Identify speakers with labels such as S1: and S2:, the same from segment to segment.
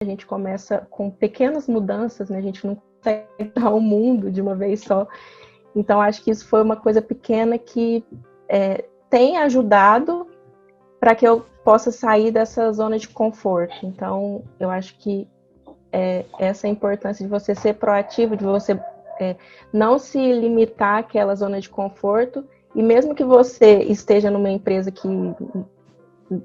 S1: A gente começa com pequenas mudanças, né? A gente não consegue mudar o mundo de uma vez só. Então, acho que isso foi uma coisa pequena que tem ajudado para que eu possa sair dessa zona de conforto. Então, eu acho que essa é a importância de você ser proativo, de você não se limitar àquela zona de conforto, e mesmo que você esteja numa empresa que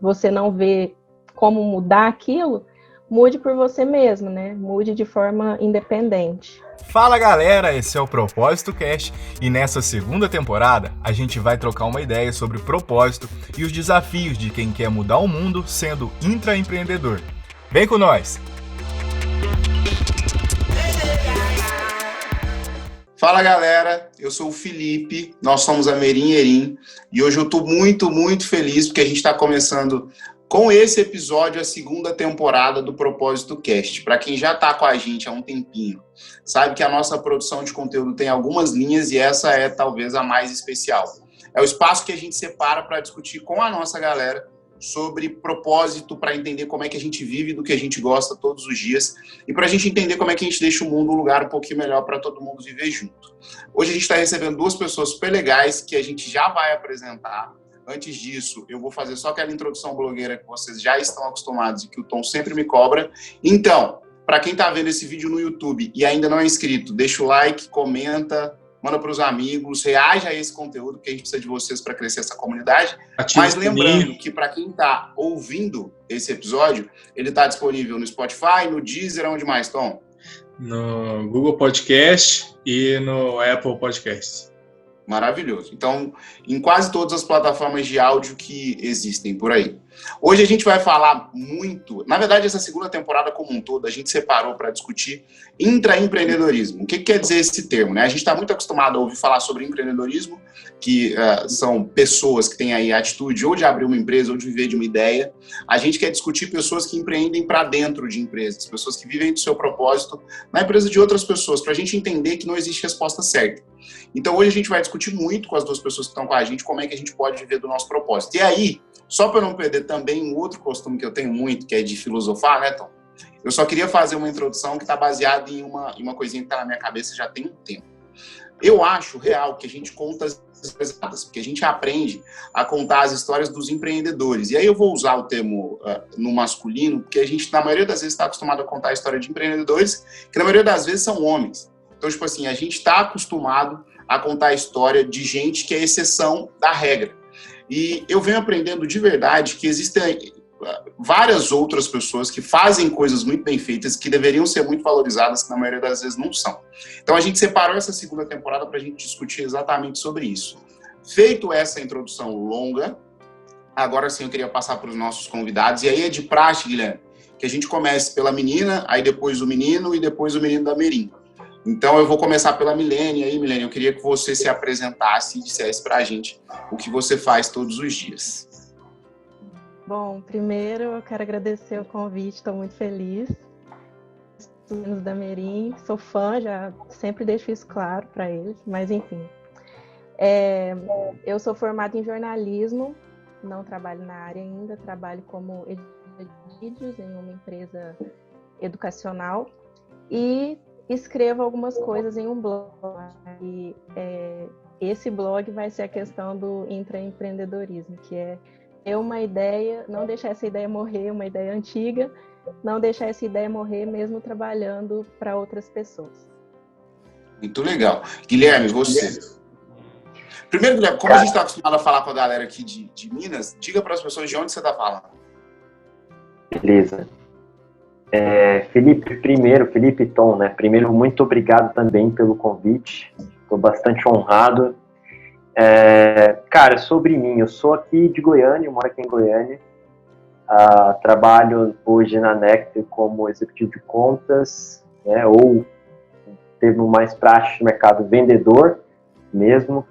S1: você não vê como mudar aquilo, mude por você mesmo, né? Mude de forma independente.
S2: Fala galera, esse é o Propósito Cast e nessa segunda temporada a gente vai trocar uma ideia sobre propósito e os desafios de quem quer mudar o mundo sendo intraempreendedor. Vem com nós!
S3: Fala galera, eu sou o Felipe, nós somos a Merim Erim e hoje eu estou muito feliz porque a gente está começando com esse episódio a segunda temporada do Propósito Cast. Para quem já está com a gente há um tempinho, sabe que a nossa produção de conteúdo tem algumas linhas e essa é talvez a mais especial. É o espaço que a gente separa para discutir com a nossa galera sobre propósito, para entender como é que a gente vive do que a gente gosta todos os dias e para a gente entender como é que a gente deixa o mundo um lugar um pouquinho melhor para todo mundo viver junto. Hoje a gente está recebendo duas pessoas super legais que a gente já vai apresentar. Antes disso, eu vou fazer só aquela introdução blogueira que vocês já estão acostumados e que o Tom sempre me cobra. Então, para quem está vendo esse vídeo no YouTube e ainda não é inscrito, deixa o like, comenta, manda para os amigos, reage a esse conteúdo, que a gente precisa de vocês para crescer essa comunidade. Mas lembrando que para quem está ouvindo esse episódio, ele está disponível no Spotify, no Deezer, onde mais, Tom?
S4: No Google Podcast e no Apple Podcast.
S3: Maravilhoso. Então, em quase todas as plataformas de áudio que existem por aí. Hoje a gente vai falar muito... Na verdade, essa segunda temporada como um todo, a gente separou para discutir intraempreendedorismo. O que quer dizer esse termo, né? A gente está muito acostumado a ouvir falar sobre empreendedorismo, que são pessoas que têm aí a atitude ou de abrir uma empresa ou de viver de uma ideia. A gente quer discutir pessoas que empreendem para dentro de empresas, pessoas que vivem do seu propósito na empresa de outras pessoas, para a gente entender que não existe resposta certa. Então, hoje a gente vai discutir muito com as duas pessoas que estão com a gente como é que a gente pode viver do nosso propósito. E aí, só para eu não perder também um outro costume que eu tenho muito, que é de filosofar, né, Tom? Eu só queria fazer uma introdução que está baseada em uma coisinha que está na minha cabeça já tem um tempo. Eu acho real que a gente conta as histórias, porque a gente aprende a contar as histórias dos empreendedores. E aí eu vou usar o termo no masculino, porque a gente, na maioria das vezes, está acostumado a contar a história de empreendedores, que na maioria das vezes são homens. Então, tipo assim, a gente está acostumado a contar a história de gente que é exceção da regra. E eu venho aprendendo de verdade que existem várias outras pessoas que fazem coisas muito bem feitas, que deveriam ser muito valorizadas, que na maioria das vezes não são. Então a gente separou essa segunda temporada para a gente discutir exatamente sobre isso. Feito essa introdução longa, agora sim eu queria passar para os nossos convidados, e aí é de praxe, Guilherme, que a gente comece pela menina, aí depois o menino e depois o menino da Merim. Então, eu vou começar pela Milene. E aí, Milene, eu queria que você se apresentasse e dissesse para a gente o que você faz todos os dias.
S1: Bom, primeiro eu quero agradecer o convite, estou muito feliz. Os meninos da Merim, sou fã, já sempre deixo isso claro para eles, mas enfim. Eu sou formada em jornalismo, não trabalho na área ainda, trabalho como editora de vídeos em uma empresa educacional e escrevo algumas coisas em um blog. E esse blog vai ser a questão do intraempreendedorismo, que é ter uma ideia, não deixar essa ideia morrer, uma ideia antiga, não deixar essa ideia morrer mesmo trabalhando para outras pessoas.
S3: Muito legal. Guilherme, você. Primeiro, Guilherme, como a gente está acostumado a falar com a galera aqui de Minas, diga para as pessoas de onde você está falando.
S5: Beleza. Felipe e Tom, né? Primeiro, muito obrigado também pelo convite. Estou bastante honrado. Cara, sobre mim, eu sou aqui de Goiânia, eu moro aqui em Goiânia. Trabalho hoje na Nectar como executivo de contas, né? Ou termo mais prático de mercado, vendedor mesmo.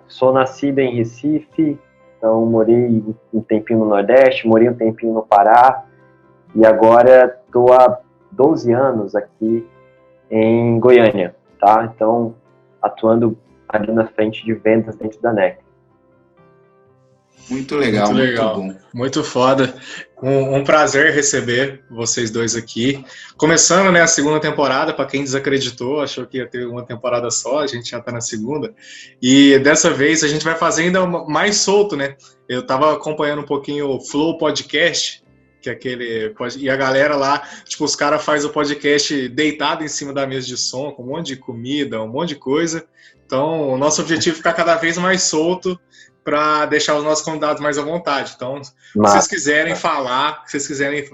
S5: Sou nascido em Recife, então morei um tempinho no Nordeste, morei um tempinho no Pará. E agora estou há 12 anos aqui em Goiânia, tá? Então, atuando ali na frente de vendas dentro da Nectar.
S3: Muito legal,
S4: Muito legal,
S3: muito bom.
S4: muito foda. Um prazer receber vocês dois aqui. Começando, né, a segunda temporada, para quem desacreditou, achou que ia ter uma temporada só, a gente já está na segunda. E dessa vez a gente vai fazer ainda mais solto, né? Eu estava acompanhando um pouquinho o Flow Podcast, que é aquele. E a galera lá, tipo, os caras fazem o podcast deitado em cima da mesa de som, com um monte de comida, um monte de coisa. Então, o nosso objetivo é ficar cada vez mais solto para deixar os nossos convidados mais à vontade. Então, se vocês quiserem falar, se vocês quiserem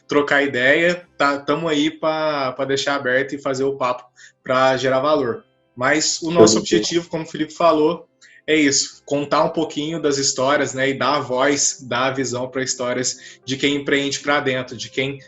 S4: trocar ideia, estamos aí para deixar aberto e fazer o papo para gerar valor. Mas o nosso objetivo, como o Felipe falou, é isso, contar um pouquinho das histórias, né, e dar a voz, dar a visão para histórias de quem empreende para dentro, de quem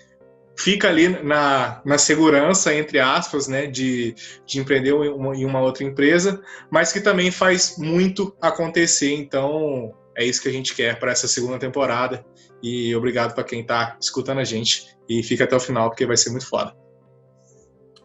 S4: fica ali na segurança, entre aspas, né, de empreender em uma outra empresa, mas que também faz muito acontecer. Então, é isso que a gente quer para essa segunda temporada. E obrigado para quem está escutando a gente. E fica até o final, porque vai ser muito foda.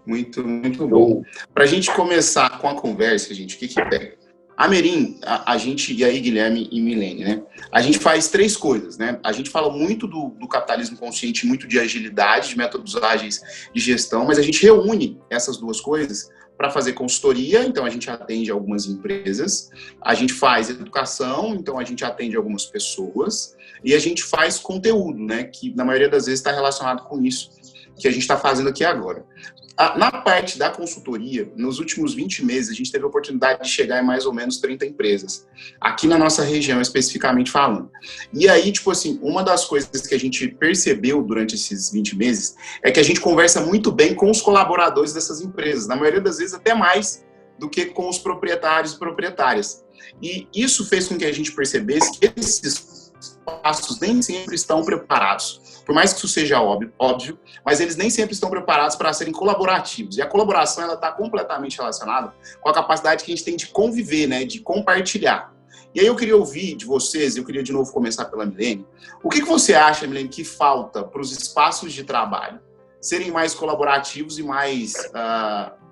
S3: Muito, muito bom. Para a gente começar com a conversa, gente, o que pega? A Merim, a gente, e aí Guilherme e Milene, né? A gente faz 3 coisas, né? A gente fala muito do capitalismo consciente, muito de agilidade, de métodos ágeis de gestão, mas a gente reúne essas 2 coisas para fazer consultoria, então a gente atende algumas empresas, a gente faz educação, então a gente atende algumas pessoas, e a gente faz conteúdo, né? Que na maioria das vezes está relacionado com isso que a gente está fazendo aqui agora. Na parte da consultoria, nos últimos 20 meses, a gente teve a oportunidade de chegar em mais ou menos 30 empresas, aqui na nossa região, especificamente falando. E aí, tipo assim, uma das coisas que a gente percebeu durante esses 20 meses é que a gente conversa muito bem com os colaboradores dessas empresas, na maioria das vezes até mais do que com os proprietários e proprietárias. E isso fez com que a gente percebesse que esses espaços nem sempre estão preparados. Por mais que isso seja óbvio, mas eles nem sempre estão preparados para serem colaborativos. E a colaboração ela está completamente relacionada com a capacidade que a gente tem de conviver, né, de compartilhar. E aí eu queria ouvir de vocês, eu queria de novo começar pela Milene. O que você acha, Milene, que falta para os espaços de trabalho serem mais colaborativos e mais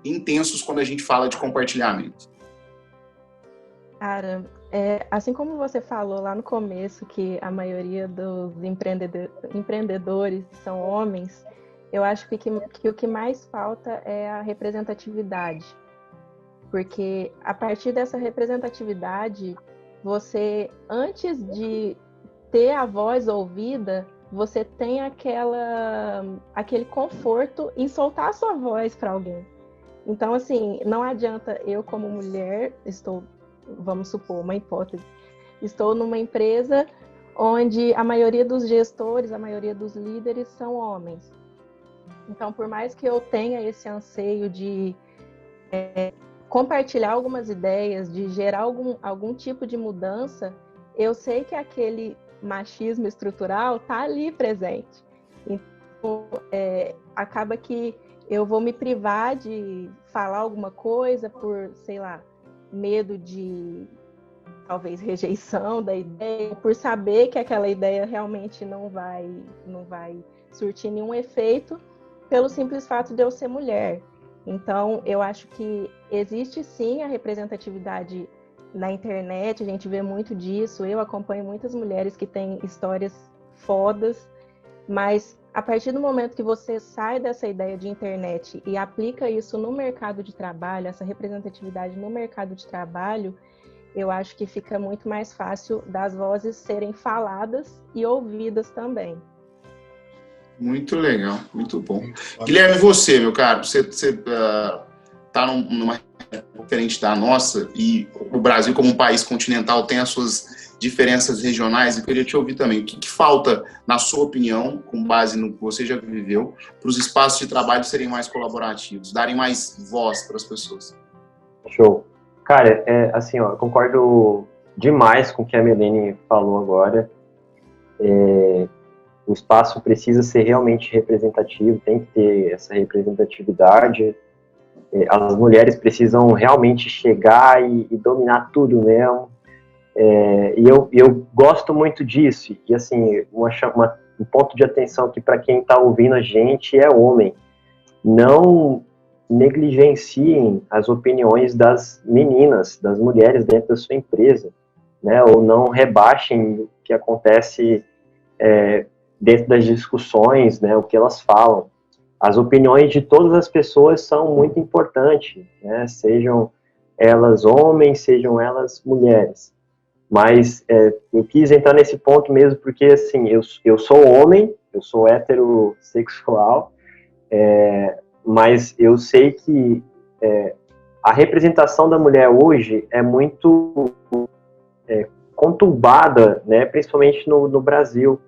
S3: intensos quando a gente fala de compartilhamento?
S1: Cara, assim como você falou lá no começo que a maioria dos empreendedores são homens, eu acho que o que mais falta é a representatividade. Porque a partir dessa representatividade, você, antes de ter a voz ouvida, você tem aquele conforto em soltar a sua voz para alguém. Então, assim, não adianta eu como mulher, vamos supor, uma hipótese, estou numa empresa onde a maioria dos gestores, a maioria dos líderes são homens. Então, por mais que eu tenha esse anseio de compartilhar algumas ideias, de gerar algum tipo de mudança, eu sei que aquele machismo estrutural está ali presente. Então, acaba que eu vou me privar de falar alguma coisa por, sei lá, medo de, talvez, rejeição da ideia, por saber que aquela ideia realmente não vai surtir nenhum efeito pelo simples fato de eu ser mulher. Então, eu acho que existe sim a representatividade na internet, a gente vê muito disso, eu acompanho muitas mulheres que têm histórias fodas, mas a partir do momento que você sai dessa ideia de internet e aplica isso no mercado de trabalho, essa representatividade no mercado de trabalho, eu acho que fica muito mais fácil das vozes serem faladas e ouvidas também.
S3: Muito legal, muito bom. Guilherme, você, meu caro, você está numa diferente da nossa, e o Brasil, como um país continental, tem as suas diferenças regionais. Eu queria te ouvir também. O que falta, na sua opinião, com base no que você já viveu, para os espaços de trabalho serem mais colaborativos, darem mais voz para as pessoas?
S5: Show. Cara, assim, eu concordo demais com o que a Milene falou agora. O espaço precisa ser realmente representativo, tem que ter essa representatividade. As mulheres precisam realmente chegar e dominar tudo mesmo. E eu gosto muito disso. E assim, um ponto de atenção aqui para quem está ouvindo a gente é homem. Não negligenciem as opiniões das meninas, das mulheres dentro da sua empresa. né, ou não rebaixem o que acontece dentro das discussões, né, o que elas falam. As opiniões de todas as pessoas são muito importantes, né, sejam elas homens, sejam elas mulheres. Mas eu quis entrar nesse ponto mesmo porque, assim, eu sou homem, eu sou heterossexual, mas eu sei que a representação da mulher hoje é muito conturbada, né, principalmente no Brasil.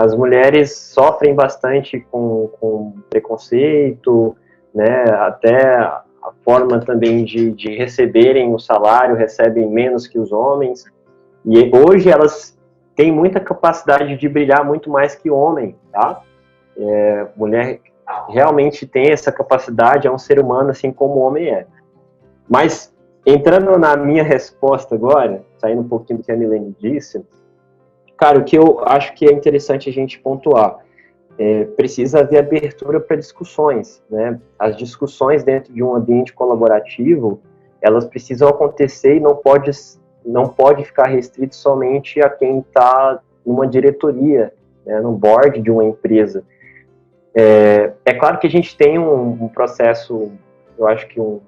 S5: As mulheres sofrem bastante com preconceito, né, até a forma também de receberem o salário, recebem menos que os homens. E hoje elas têm muita capacidade de brilhar muito mais que homem, tá? Mulher realmente tem essa capacidade, é um ser humano assim como o homem é. Mas, entrando na minha resposta agora, saindo um pouquinho do que a Milene disse, cara, o que eu acho que é interessante a gente pontuar, precisa haver abertura para discussões, né? As discussões dentro de um ambiente colaborativo, elas precisam acontecer e não pode ficar restrito somente a quem está numa diretoria, né, no board de uma empresa. É claro que a gente tem um processo, eu acho que um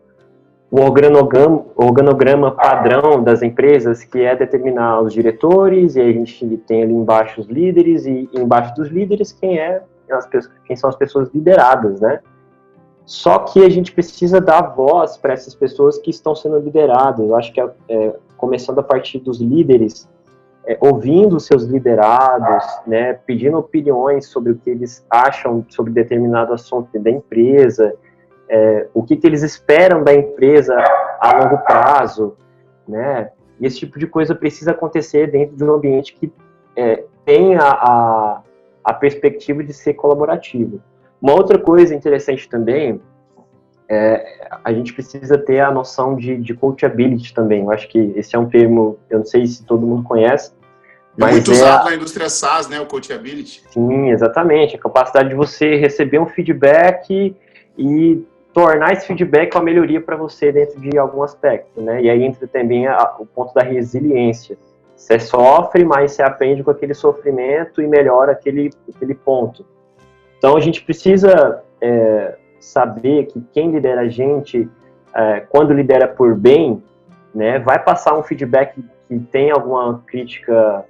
S5: organograma padrão das empresas, que é determinar os diretores, e aí a gente tem ali embaixo os líderes, e embaixo dos líderes quem são as pessoas lideradas, né? Só que a gente precisa dar voz para essas pessoas que estão sendo lideradas. Eu acho que começando a partir dos líderes, ouvindo os seus liderados, né, pedindo opiniões sobre o que eles acham sobre determinado assunto da empresa, o que eles esperam da empresa a longo prazo, né? E esse tipo de coisa precisa acontecer dentro de um ambiente que tenha a perspectiva de ser colaborativo. Uma outra coisa interessante também a gente precisa ter a noção de coachability também. Eu acho que esse é um termo, eu não sei se todo mundo conhece, mas
S3: muito usado na indústria SaaS, né, o coachability.
S5: Sim, exatamente. A capacidade de você receber um feedback e tornar esse feedback uma melhoria para você dentro de algum aspecto, né? E aí entra também o ponto da resiliência. Você sofre, mas você aprende com aquele sofrimento e melhora aquele ponto. Então a gente precisa saber que quem lidera a gente, quando lidera por bem, né, vai passar um feedback que tem alguma crítica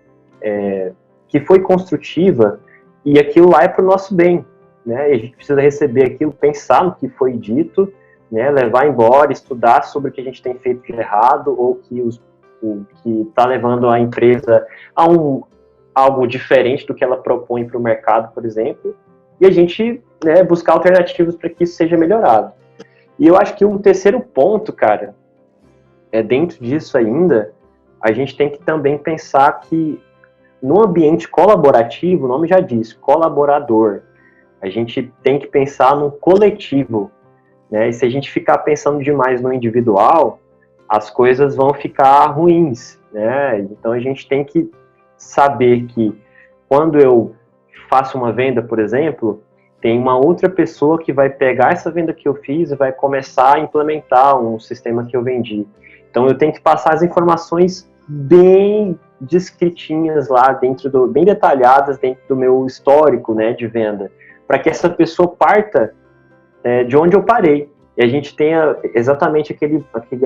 S5: que foi construtiva, e aquilo lá é para o nosso bem, né? E a gente precisa receber aquilo, pensar no que foi dito, né, levar embora, estudar sobre o que a gente tem feito de errado, ou o que está levando a empresa a algo diferente do que ela propõe para o mercado, por exemplo, e a gente, né, buscar alternativas para que isso seja melhorado. E eu acho que um terceiro ponto, cara, dentro disso ainda, a gente tem que também pensar que no ambiente colaborativo, o nome já diz, colaborador, a gente tem que pensar num coletivo, né? E se a gente ficar pensando demais no individual, as coisas vão ficar ruins, né? Então a gente tem que saber que quando eu faço uma venda, por exemplo, tem uma outra pessoa que vai pegar essa venda que eu fiz e vai começar a implementar um sistema que eu vendi. Então eu tenho que passar as informações bem descritinhas lá bem detalhadas dentro do meu histórico, né, de venda, para que essa pessoa parta de onde eu parei, e a gente tenha exatamente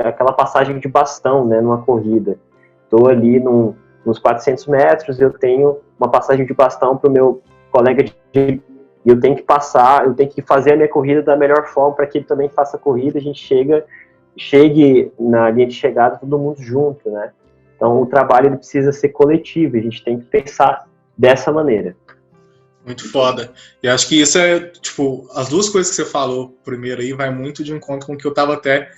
S5: aquela passagem de bastão, né, numa corrida. Estou ali nos 400 metros, eu tenho uma passagem de bastão para o meu colega e eu tenho que fazer a minha corrida da melhor forma para que ele também faça a corrida, a gente chegue na linha de chegada todo mundo junto, né? Então o trabalho ele precisa ser coletivo, a gente tem que pensar dessa maneira.
S4: Muito foda. E acho que isso tipo, as duas coisas que você falou primeiro aí vai muito de encontro com o que eu estava até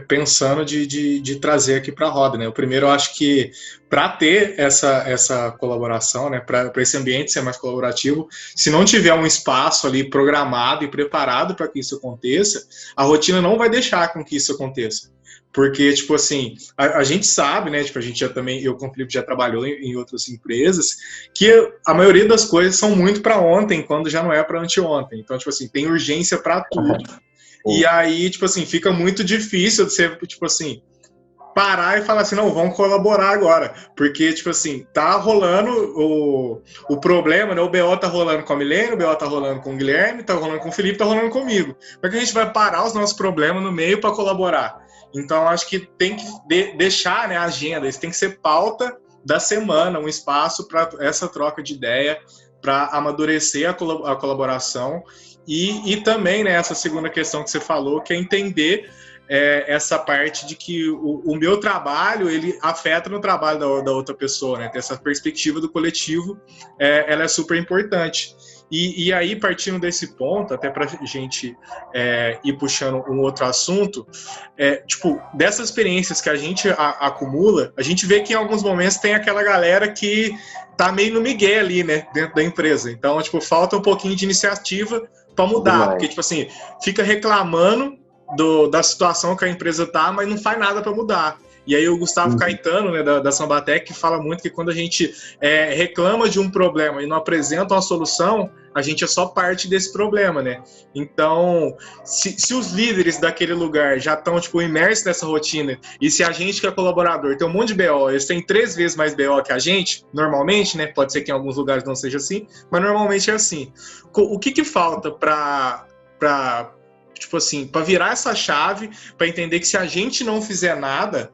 S4: pensando de trazer aqui para a roda, né? O primeiro, eu acho que para ter essa colaboração, né, para esse ambiente ser mais colaborativo, se não tiver um espaço ali programado e preparado para que isso aconteça, a rotina não vai deixar com que isso aconteça. Porque, tipo assim, a gente sabe, né, tipo, a gente eu com o Felipe já trabalhou em outras empresas, que a maioria das coisas são muito para ontem, quando já não é para anteontem. Então, tipo assim, tem urgência para tudo. E aí, tipo assim, fica muito difícil de ser, tipo assim, parar e falar assim, não, vamos colaborar agora. Porque, tipo assim, tá rolando o problema, né? O BO tá rolando com a Milene, o BO tá rolando com o Guilherme, tá rolando com o Felipe, tá rolando comigo. Como é que a gente vai parar os nossos problemas no meio para colaborar? Então, acho que tem que deixar, né, a agenda, isso tem que ser pauta da semana, um espaço para essa troca de ideia, para amadurecer a colaboração. E também, né, essa segunda questão que você falou, que é entender essa parte de que o meu trabalho, ele afeta no trabalho da outra pessoa, né? Ter essa perspectiva do coletivo, ela é super importante. E aí, partindo desse ponto, até para a gente ir puxando um outro assunto, tipo, dessas experiências que a gente acumula, a gente vê que em alguns momentos tem aquela galera que tá meio no migué ali, né, dentro da empresa. Então, tipo, falta um pouquinho de iniciativa para mudar, porque, tipo assim, fica reclamando da situação que a empresa tá, mas não faz nada para mudar. E aí o Gustavo Caetano, né, da Sambatec, fala muito que quando a gente reclama de um problema e não apresenta uma solução, a gente é só parte desse problema, né? Então, se os líderes daquele lugar já estão, tipo, imersos nessa rotina, e se a gente que é colaborador tem um monte de BO, eles têm 3 vezes mais BO que a gente, normalmente, né? Pode ser que em alguns lugares não seja assim, mas normalmente é assim. O que falta para tipo assim, para virar essa chave, para entender que se a gente não fizer nada,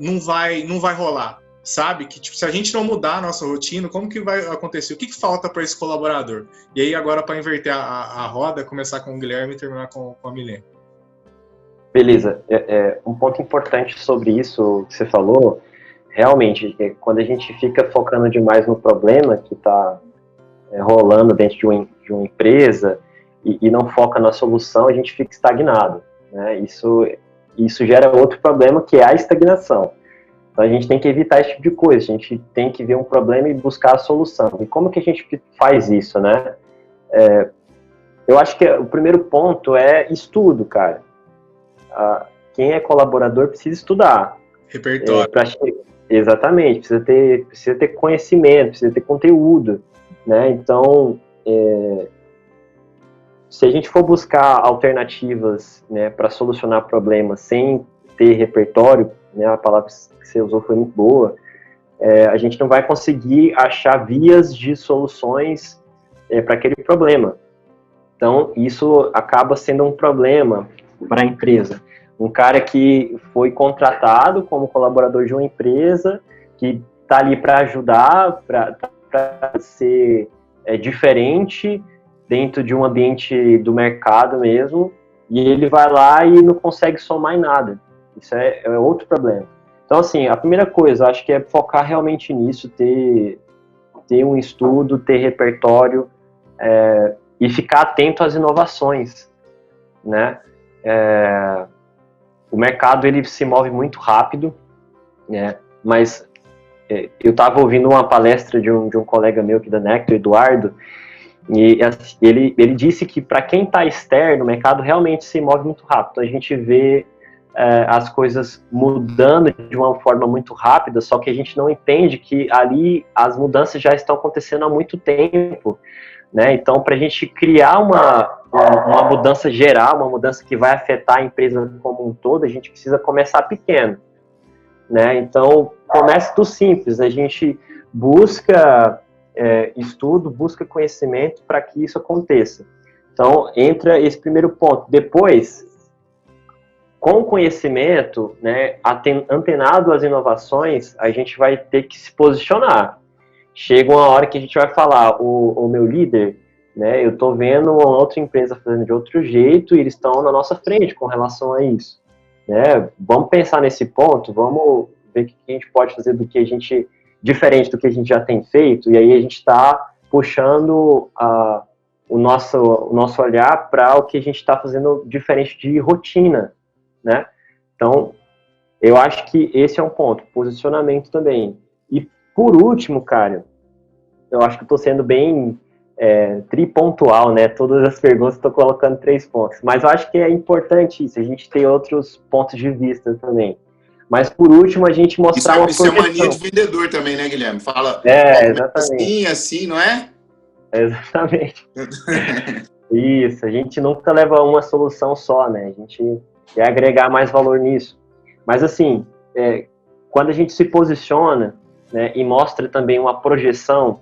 S4: não vai rolar, sabe? Que tipo, se a gente não mudar a nossa rotina, como que vai acontecer? O que falta para esse colaborador? E aí agora, para inverter a roda, começar com o Guilherme e terminar com a Milene.
S5: Beleza. Um ponto importante sobre isso que você falou, realmente, quando a gente fica focando demais no problema que está rolando dentro de uma empresa, e não foca na solução, a gente fica estagnado, né? Isso gera outro problema, que é a estagnação. Então a gente tem que evitar esse tipo de coisa, a gente tem que ver um problema e buscar a solução. E como que a gente faz isso, né? Eu acho que o primeiro ponto é estudo, cara. Quem é colaborador precisa estudar.
S4: Repertório.
S5: Exatamente, precisa ter conhecimento, precisa ter conteúdo, né? Então, se a gente for buscar alternativas, né, para solucionar problemas sem ter repertório, né, a palavra que você usou foi muito boa, a gente não vai conseguir achar vias de soluções para aquele problema. Então, isso acaba sendo um problema para a empresa. Um cara que foi contratado como colaborador de uma empresa, que está ali para ajudar, para ser diferente dentro de um ambiente do mercado mesmo, e ele vai lá e não consegue somar em nada. Isso é outro problema. Então, assim, a primeira coisa, acho que é focar realmente nisso, ter um estudo, ter repertório, e ficar atento às inovações, né? O mercado, ele se move muito rápido, né? Mas eu estava ouvindo uma palestra de um colega meu aqui da Nectar, Eduardo, e ele disse que para quem está externo, o mercado realmente se move muito rápido. A gente vê as coisas mudando de uma forma muito rápida, só que a gente não entende que ali as mudanças já estão acontecendo há muito tempo, né? Então, para a gente criar uma mudança geral, uma mudança que vai afetar a empresa como um todo, a gente precisa começar pequeno, né? Então, comece do simples, a gente busca estudo, busca conhecimento para que isso aconteça. Então, entra esse primeiro ponto. Depois, com conhecimento, né, antenado às inovações, a gente vai ter que se posicionar. Chega uma hora que a gente vai falar, o meu líder, né, eu estou vendo uma outra empresa fazendo de outro jeito e eles estão na nossa frente com relação a isso. Né? Vamos pensar nesse ponto, vamos ver o que a gente pode fazer diferente do que a gente já tem feito, e aí a gente está puxando o nosso olhar para o que a gente está fazendo diferente de rotina, né? Então, eu acho que esse é um ponto, posicionamento também. E, por último, cara, eu acho que estou sendo bem tripontual, né? Todas as perguntas estou colocando 3 pontos, mas eu acho que é importante isso, a gente ter outros pontos de vista também. Mas, por último, a gente mostrar uma projeção.
S3: Isso é mania de vendedor também, né, Guilherme? Fala
S5: exatamente.
S3: Assim, não é?
S5: Exatamente. Isso, a gente nunca leva uma solução só, né? A gente quer agregar mais valor nisso. Mas, assim, quando a gente se posiciona, né, e mostra também uma projeção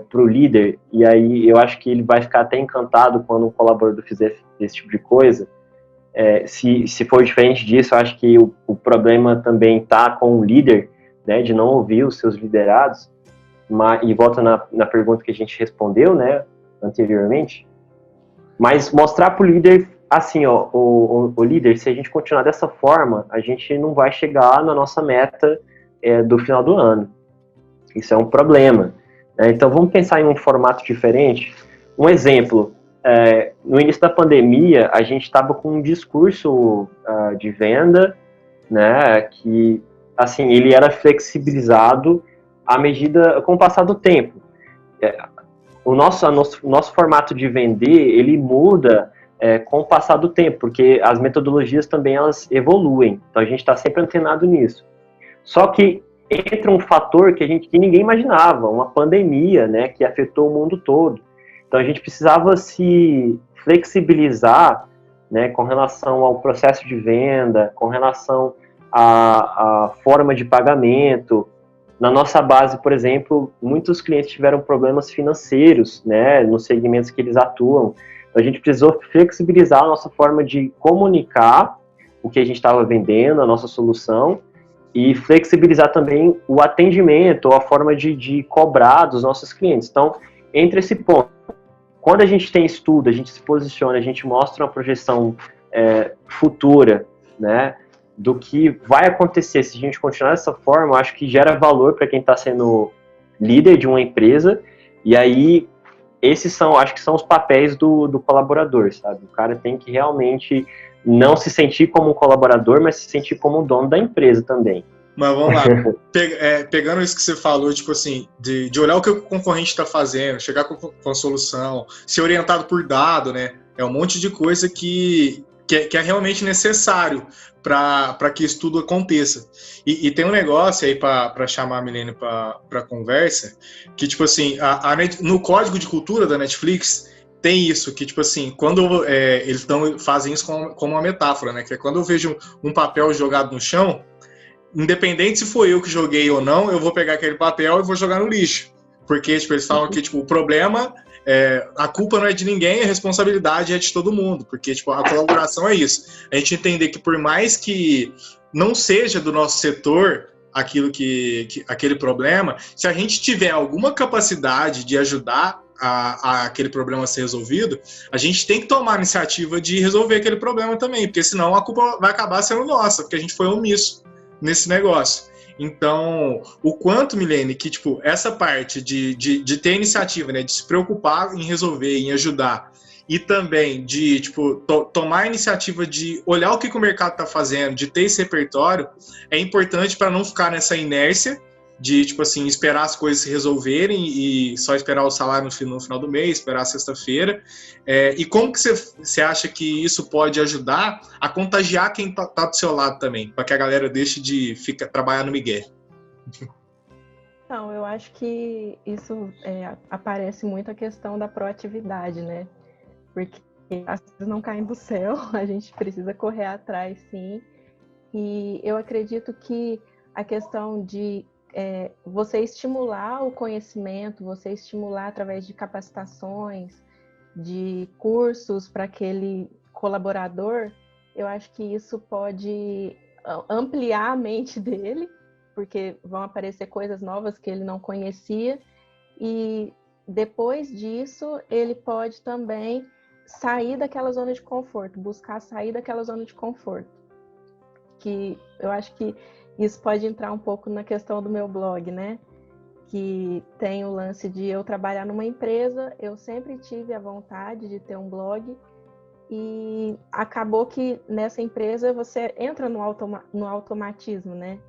S5: para o líder, e aí eu acho que ele vai ficar até encantado quando um colaborador fizer esse tipo de coisa. Se for diferente disso, eu acho que o problema também está com o líder, né, de não ouvir os seus liderados, e volta na pergunta que a gente respondeu, né, anteriormente, mas mostrar para o líder, assim, ó, o líder, se a gente continuar dessa forma, a gente não vai chegar na nossa meta do final do ano. Isso é um problema. Então, vamos pensar em um formato diferente. Um exemplo, no início da pandemia, a gente estava com um discurso de venda, né, que, assim, ele era flexibilizado com o passar do tempo. O nosso formato de vender, ele muda com o passar do tempo, porque as metodologias também, elas evoluem. Então, a gente está sempre antenado nisso. Só que entra um fator que ninguém imaginava, uma pandemia, né, que afetou o mundo todo. Então, a gente precisava se flexibilizar, né, com relação ao processo de venda, com relação à forma de pagamento. Na nossa base, por exemplo, muitos clientes tiveram problemas financeiros, né, nos segmentos que eles atuam. Então, a gente precisou flexibilizar a nossa forma de comunicar o que a gente estava vendendo, a nossa solução, e flexibilizar também o atendimento ou a forma de cobrar dos nossos clientes. Então, entre esse ponto, quando a gente tem estudo, a gente se posiciona, a gente mostra uma projeção futura, né, do que vai acontecer se a gente continuar dessa forma, eu acho que gera valor para quem está sendo líder de uma empresa, e aí acho que são os papéis do colaborador, sabe? O cara tem que realmente não se sentir como um colaborador, mas se sentir como um dono da empresa também.
S4: Mas vamos lá, pegando isso que você falou, tipo assim, de olhar o que o concorrente está fazendo, chegar com a solução, ser orientado por dado, né? É um monte de coisa que é realmente necessário para que isso tudo aconteça. E tem um negócio aí para chamar a Milene para conversa, que, tipo assim, no código de cultura da Netflix tem isso, que, tipo assim, quando eles fazem isso como uma metáfora, né? Que é quando eu vejo um papel jogado no chão, independente se foi eu que joguei ou não, eu vou pegar aquele papel e vou jogar no lixo. Porque, tipo, eles falam que, tipo, o problema, a culpa não é de ninguém, a responsabilidade é de todo mundo. Porque, tipo, a colaboração é isso. A gente entender que por mais que não seja do nosso setor aquele problema, se a gente tiver alguma capacidade de ajudar aquele problema a ser resolvido, a gente tem que tomar a iniciativa de resolver aquele problema também, porque senão a culpa vai acabar sendo nossa, porque a gente foi omisso nesse negócio. Então, o quanto, Milene, que, tipo, essa parte de ter iniciativa, né, de se preocupar em resolver, em ajudar, e também de, tipo, tomar a iniciativa de olhar o que o mercado está fazendo, de ter esse repertório, é importante para não ficar nessa inércia de, tipo assim, esperar as coisas se resolverem e só esperar o salário no final do mês, esperar a sexta-feira. E como que você acha que isso pode ajudar a contagiar quem tá do seu lado também, para que a galera deixe de trabalhar no migué?
S1: Então, eu acho que isso aparece muito a questão da proatividade, né? Porque as coisas não caem do céu, a gente precisa correr atrás, sim. E eu acredito que a questão de você estimular o conhecimento, você estimular através de capacitações, de cursos para aquele colaborador, eu acho que isso pode ampliar a mente dele, porque vão aparecer coisas novas que ele não conhecia, e depois disso ele pode também sair daquela zona de conforto, buscar sair daquela zona de conforto. Que eu acho que isso pode entrar um pouco na questão do meu blog, né? Que tem o lance de eu trabalhar numa empresa, eu sempre tive a vontade de ter um blog, e acabou que nessa empresa você entra no automatismo, né?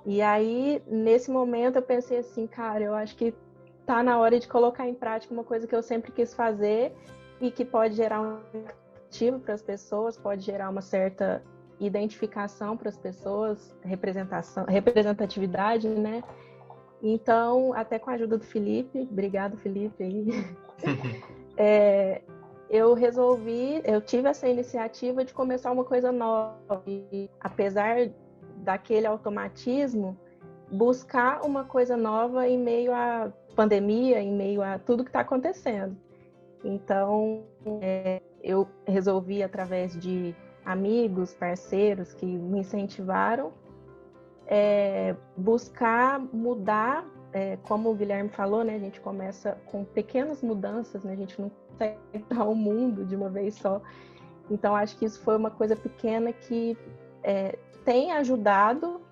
S1: E aí, nesse momento, eu pensei assim, cara, eu acho que tá na hora de colocar em prática uma coisa que eu sempre quis fazer e que pode gerar um motivo para as pessoas, pode gerar uma certa identificação para as pessoas, representatividade, né? Então, até com a ajuda do Felipe, obrigado, Felipe, aí. eu tive essa iniciativa de começar uma coisa nova. E, apesar daquele automatismo, buscar uma coisa nova em meio à pandemia, em meio a tudo que está acontecendo. Então, eu resolvi, através de amigos, parceiros que me incentivaram, buscar mudar, como o Guilherme falou, né? A gente começa com pequenas mudanças, né? A gente não consegue mudar o mundo de uma vez só. Então, acho que isso foi uma coisa pequena que tem ajudado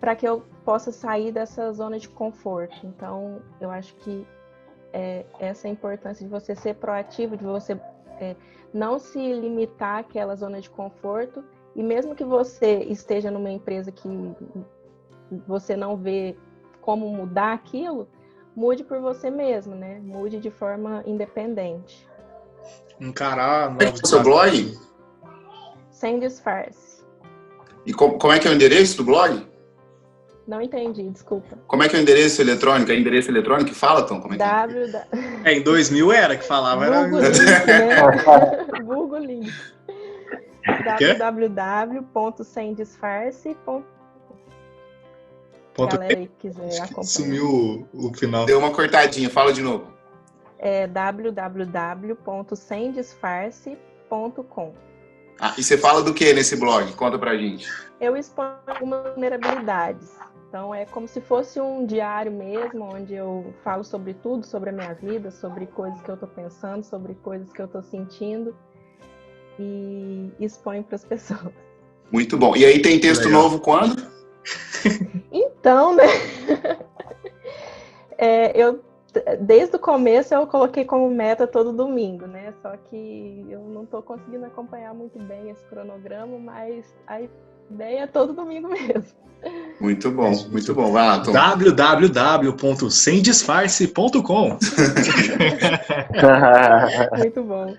S1: para que eu possa sair dessa zona de conforto. Então, eu acho que essa é a importância de você ser proativo, de você não se limitar àquela zona de conforto, e mesmo que você esteja numa empresa que você não vê como mudar aquilo, mude por você mesmo, né? Mude de forma independente.
S4: Encarar
S3: Como é que é o seu blog?
S1: Sem disfarce.
S3: E como é que é o endereço do blog?
S1: Não entendi, desculpa.
S3: Como é que é o endereço eletrônico? É endereço eletrônico que fala, Tom? Como é que é?
S4: Em 2000 era que falava.
S1: Vulgo link, né? Vulgo link. www.semdisfarce.com. Galera aí que quiser acompanhar.
S4: Sumiu o final.
S3: Deu uma cortadinha, fala de novo.
S1: É www.semdisfarce.com.
S3: E você fala do que nesse blog? Conta pra gente.
S1: Eu exponho algumas vulnerabilidades. Então, é como se fosse um diário mesmo, onde eu falo sobre tudo, sobre a minha vida, sobre coisas que eu tô pensando, sobre coisas que eu tô sentindo, e exponho para as pessoas.
S3: Muito bom. E aí tem texto novo quando?
S1: Então, né? Desde o começo eu coloquei como meta todo domingo, né? Só que eu não tô conseguindo acompanhar muito bem esse cronograma, mas a ideia é todo domingo mesmo.
S3: Muito bom, muito bom. Vai lá, Tom.
S4: www.semdisfarce.com.
S1: Muito bom.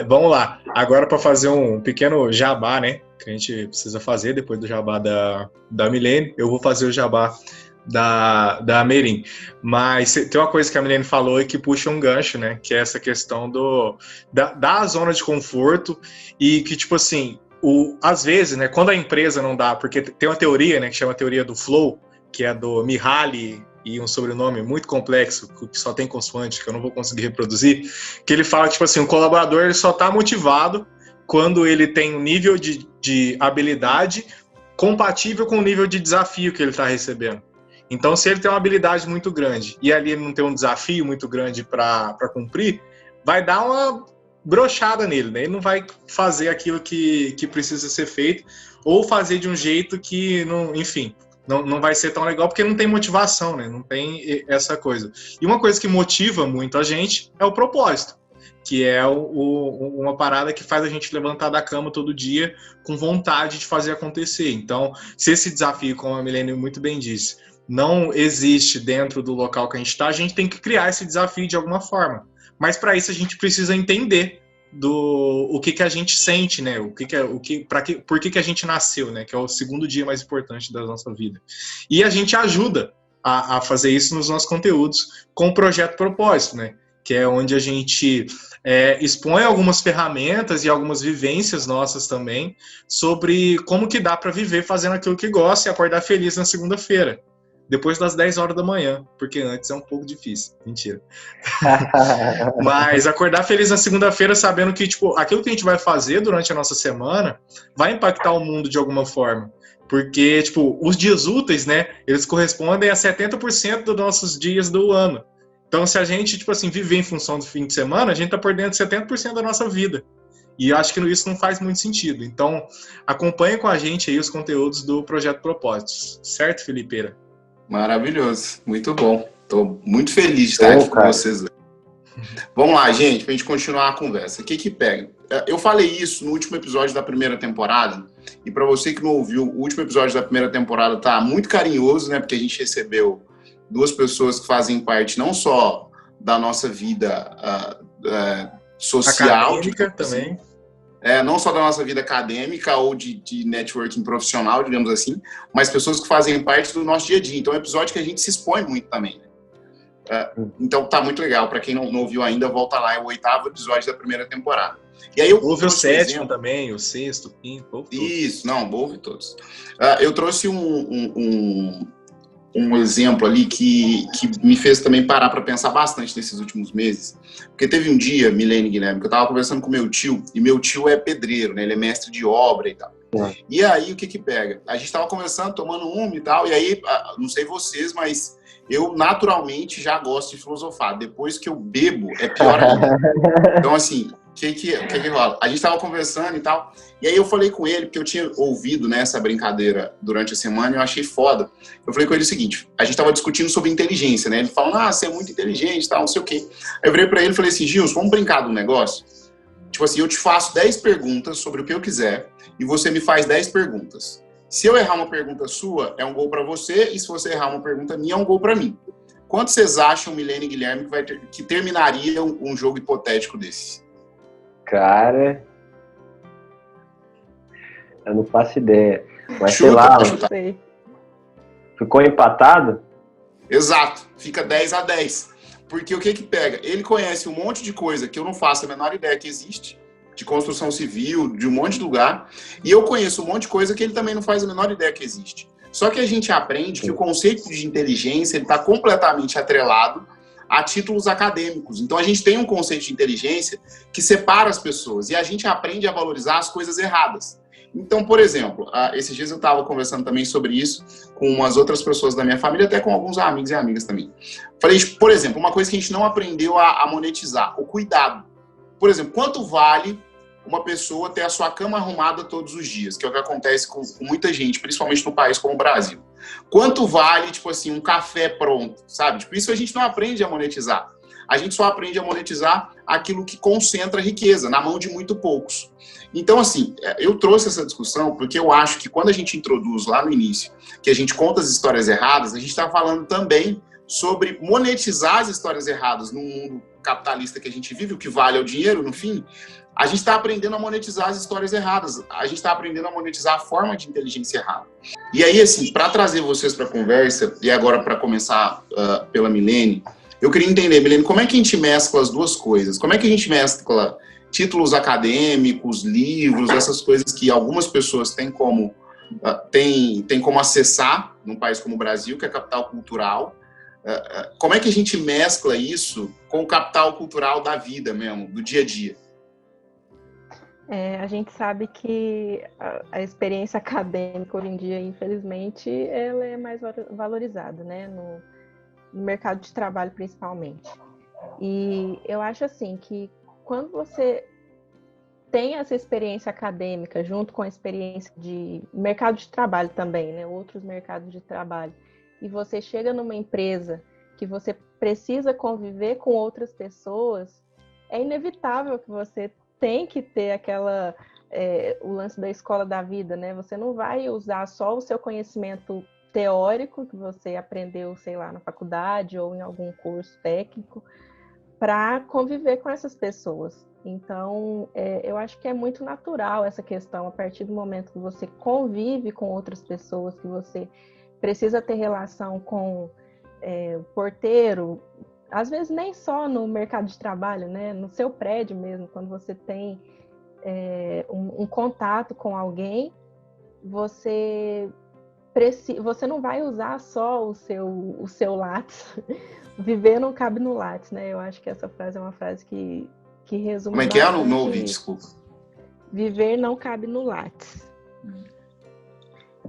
S4: Vamos lá. Agora, para fazer um pequeno jabá, né? Que a gente precisa fazer depois do jabá da Milene, eu vou fazer o jabá da Merim. Mas tem uma coisa que a Milene falou e que puxa um gancho, né? Que é essa questão da zona de conforto, e que, tipo assim, às vezes, né, quando a empresa não dá, porque tem uma teoria, né, que chama a teoria do flow, que é do Mihaly, e um sobrenome muito complexo, que só tem consoante, que eu não vou conseguir reproduzir, que ele fala, tipo assim, o colaborador ele só está motivado quando ele tem um nível de habilidade compatível com o nível de desafio que ele está recebendo. Então, se ele tem uma habilidade muito grande e ali ele não tem um desafio muito grande para cumprir, vai dar uma brochada nele, né? Ele não vai fazer aquilo que precisa ser feito, ou fazer de um jeito que, não vai ser tão legal, porque não tem motivação, né? Não tem essa coisa. E uma coisa que motiva muito a gente é o propósito, que é uma parada que faz a gente levantar da cama todo dia com vontade de fazer acontecer. Então, se esse desafio, como a Milene muito bem disse, não existe dentro do local que a gente está, a gente tem que criar esse desafio de alguma forma. Mas para isso a gente precisa entender o que a gente sente, né? Por que a gente nasceu, né? Que é o segundo dia mais importante da nossa vida. E a gente ajuda a fazer isso nos nossos conteúdos com o Projeto Propósito, né? Que é onde a gente expõe algumas ferramentas e algumas vivências nossas também sobre como que dá para viver fazendo aquilo que gosta e acordar feliz na segunda-feira. Depois das 10 horas da manhã, porque antes é um pouco difícil. Mentira. Mas acordar feliz na segunda-feira sabendo que, tipo, aquilo que a gente vai fazer durante a nossa semana vai impactar o mundo de alguma forma. Porque, tipo, os dias úteis, né, eles correspondem a 70% dos nossos dias do ano. Então, se a gente, tipo assim, viver em função do fim de semana, a gente tá perdendo 70% da nossa vida. E eu acho que isso não faz muito sentido. Então, acompanhe com a gente aí os conteúdos do Projeto Propósitos. Certo, Felipeira?
S3: Maravilhoso, muito bom. Estou muito feliz de estar aqui com vocês. Vamos lá, gente, para a gente continuar a conversa. O que pega? Eu falei isso no último episódio da primeira temporada, e para você que não ouviu, o último episódio da primeira temporada tá muito carinhoso, né? Porque a gente recebeu duas pessoas que fazem parte não só da nossa vida social,
S4: acadêmica também.
S3: Não só da nossa vida acadêmica ou de networking profissional, digamos assim, mas pessoas que fazem parte do nosso dia a dia. Então é um episódio que a gente se expõe muito também. Né? Então tá muito legal. Para quem não ouviu ainda, volta lá, é o 8º episódio da primeira temporada. E aí
S4: houve o 7º também, o 6º, o 5º.
S3: Isso, não, houve todos. Eu trouxe um exemplo ali que me fez também parar para pensar bastante nesses últimos meses. Porque teve um dia, Milene e Guilherme, que eu estava conversando com meu tio, e meu tio é pedreiro, né? Ele é mestre de obra e tal. E aí, o que pega? A gente estava conversando, tomando uma e tal, e aí, não sei vocês, mas eu naturalmente já gosto de filosofar. Depois que eu bebo, é pior ainda. Então, assim, o que rola? A gente estava conversando e tal, e aí eu falei com ele, porque eu tinha ouvido, né, essa brincadeira durante a semana e eu achei foda. Eu falei com ele o seguinte, a gente estava discutindo sobre inteligência, né? Ele falou, você é muito inteligente e tal, não sei o quê. Aí eu virei para ele e falei assim, Gilson, vamos brincar de um negócio? Tipo assim, eu te faço 10 perguntas sobre o que eu quiser e você me faz 10 perguntas. Se eu errar uma pergunta sua, é um gol para você, e se você errar uma pergunta minha, é um gol para mim. Quanto vocês acham, Milene e Guilherme, que terminaria um jogo hipotético desse?
S5: Cara, eu não faço ideia. Mas
S3: chuta,
S5: sei lá, ficou empatado?
S3: Exato, fica 10-10. Porque o que pega? Ele conhece um monte de coisa que eu não faço a menor ideia que existe, de construção civil, de um monte de lugar, e eu conheço um monte de coisa que ele também não faz a menor ideia que existe. Só que a gente aprende que o conceito de inteligência está completamente atrelado a títulos acadêmicos. Então a gente tem um conceito de inteligência que separa as pessoas, e a gente aprende a valorizar as coisas erradas. Então, por exemplo, esses dias eu estava conversando também sobre isso com umas outras pessoas da minha família, até com alguns amigos e amigas também. Falei, por exemplo, uma coisa que a gente não aprendeu a monetizar, o cuidado. Por exemplo, quanto vale uma pessoa ter a sua cama arrumada todos os dias, que é o que acontece com muita gente, principalmente num país como o Brasil? Quanto vale, tipo assim, um café pronto, sabe? Tipo, isso a gente não aprende a monetizar. A gente só aprende a monetizar aquilo que concentra riqueza na mão de muito poucos. Então, assim, eu trouxe essa discussão porque eu acho que quando a gente introduz lá no início, que a gente conta as histórias erradas, a gente está falando também sobre monetizar as histórias erradas no mundo capitalista que a gente vive, o que vale é o dinheiro, no fim. A gente está aprendendo a monetizar as histórias erradas, a gente está aprendendo a monetizar a forma de inteligência errada. E aí, assim, para trazer vocês para a conversa, e agora para começar pela Milene, eu queria entender, Milene, como é que a gente mescla as duas coisas? Como é que a gente mescla títulos acadêmicos, livros, essas coisas que algumas pessoas têm como acessar num país como o Brasil, que é capital cultural? Como é que a gente mescla isso com o capital cultural da vida mesmo, do dia a dia?
S1: A gente sabe que a experiência acadêmica hoje em dia, infelizmente, ela é mais valorizada, né? No mercado de trabalho, principalmente. E eu acho assim que quando você tem essa experiência acadêmica junto com a experiência de mercado de trabalho também, né? Outros mercados de trabalho, e você chega numa empresa que você precisa conviver com outras pessoas, é inevitável que você tem que ter o lance da escola da vida, né? Você não vai usar só o seu conhecimento teórico que você aprendeu, sei lá, na faculdade ou em algum curso técnico para conviver com essas pessoas. Então, eu acho que é muito natural essa questão, a partir do momento que você convive com outras pessoas, que você precisa ter relação com o porteiro, às vezes nem só no mercado de trabalho, né? No seu prédio mesmo, quando você tem um contato com alguém, você não vai usar só o seu Lattes. Viver não cabe no Lattes, né? Eu acho que essa frase é uma frase que resume.
S3: Como é que é? Não ouvi, desculpa.
S1: Viver não cabe no Lattes.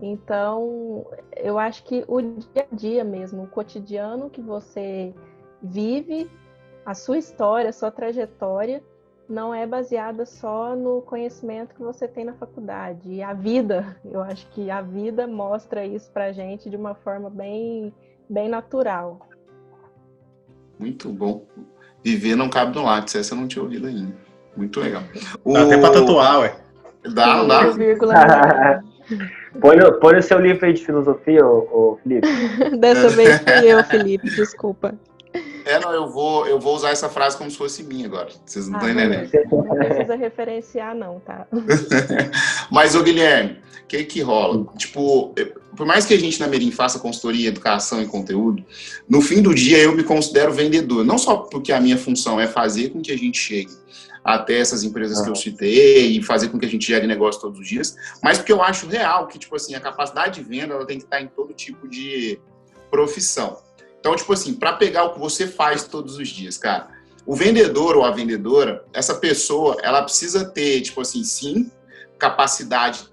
S1: Então, eu acho que o dia a dia mesmo, o cotidiano que você vive, a sua história, a sua trajetória, não é baseada só no conhecimento que você tem na faculdade. E a vida, eu acho que a vida mostra isso pra gente de uma forma bem, bem natural.
S3: Muito bom. Viver não cabe no Lattes, essa eu não tinha ouvido ainda. Muito legal.
S4: Dá até pra tatuar, ué.
S3: Dá, não dá?
S5: Põe o seu livro aí de filosofia, ô Felipe.
S1: Dessa vez fui eu, Felipe, desculpa.
S3: entendendo, eu vou usar essa frase como se fosse minha agora. Vocês não estão entendendo.
S1: Não precisa referenciar, não, tá?
S3: Mas, ô Guilherme, o que rola? Tipo, por mais que a gente na Merim faça consultoria, educação e conteúdo, no fim do dia eu me considero vendedor. Não só porque a minha função é fazer com que a gente chegue até essas empresas que eu citei e fazer com que a gente gere negócio todos os dias, mas porque eu acho real que, tipo assim, a capacidade de venda ela tem que estar em todo tipo de profissão. Então, tipo assim, para pegar o que você faz todos os dias, cara, o vendedor ou a vendedora, essa pessoa, ela precisa ter, tipo assim, sim, capacidade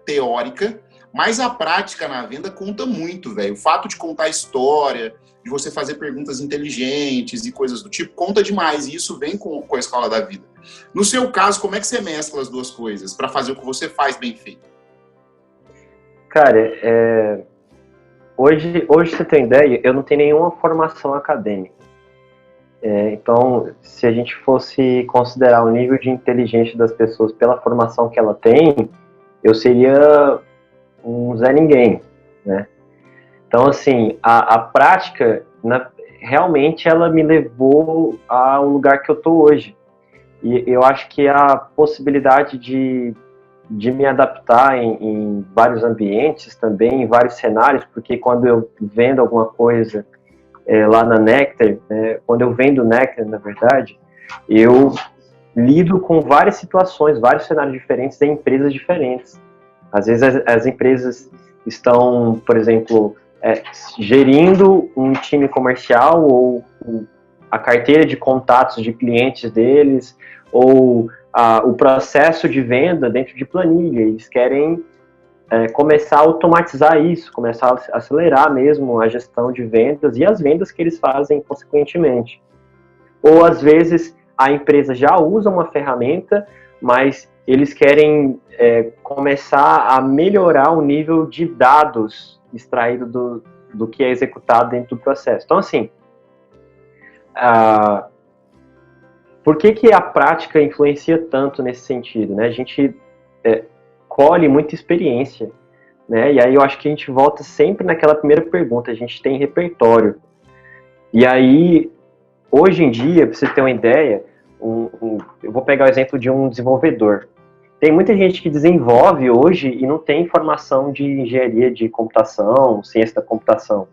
S3: teórica, mas a prática na venda conta muito, velho. O fato de contar história, de você fazer perguntas inteligentes e coisas do tipo, conta demais, e isso vem com a escola da vida. No seu caso, como é que você mescla as duas coisas para fazer o que você faz bem feito?
S5: Cara, hoje você tem ideia, eu não tenho nenhuma formação acadêmica. Então, se a gente fosse considerar o nível de inteligência das pessoas pela formação que ela tem, eu seria um Zé Ninguém, né? Então, assim, a prática, realmente, ela me levou ao lugar que eu tô hoje. E eu acho que a possibilidade de me adaptar em vários ambientes também, em vários cenários, porque quando eu vendo alguma coisa lá na Nectar, quando eu vendo Nectar, na verdade, eu lido com várias situações, vários cenários diferentes em empresas diferentes. Às vezes as empresas estão, por exemplo, gerindo um time comercial ou a carteira de contatos de clientes deles, ou o processo de venda dentro de planilha. Eles querem começar a automatizar isso, começar a acelerar mesmo a gestão de vendas e as vendas que eles fazem consequentemente. Ou, às vezes, a empresa já usa uma ferramenta, mas eles querem começar a melhorar o nível de dados extraído do que é executado dentro do processo. Então, assim, por que a prática influencia tanto nesse sentido, né? A gente colhe muita experiência, né? E aí eu acho que a gente volta sempre naquela primeira pergunta, a gente tem repertório. E aí, hoje em dia, para você ter uma ideia, eu vou pegar o exemplo de um desenvolvedor. Tem muita gente que desenvolve hoje e não tem formação de engenharia de computação, ciência da computação.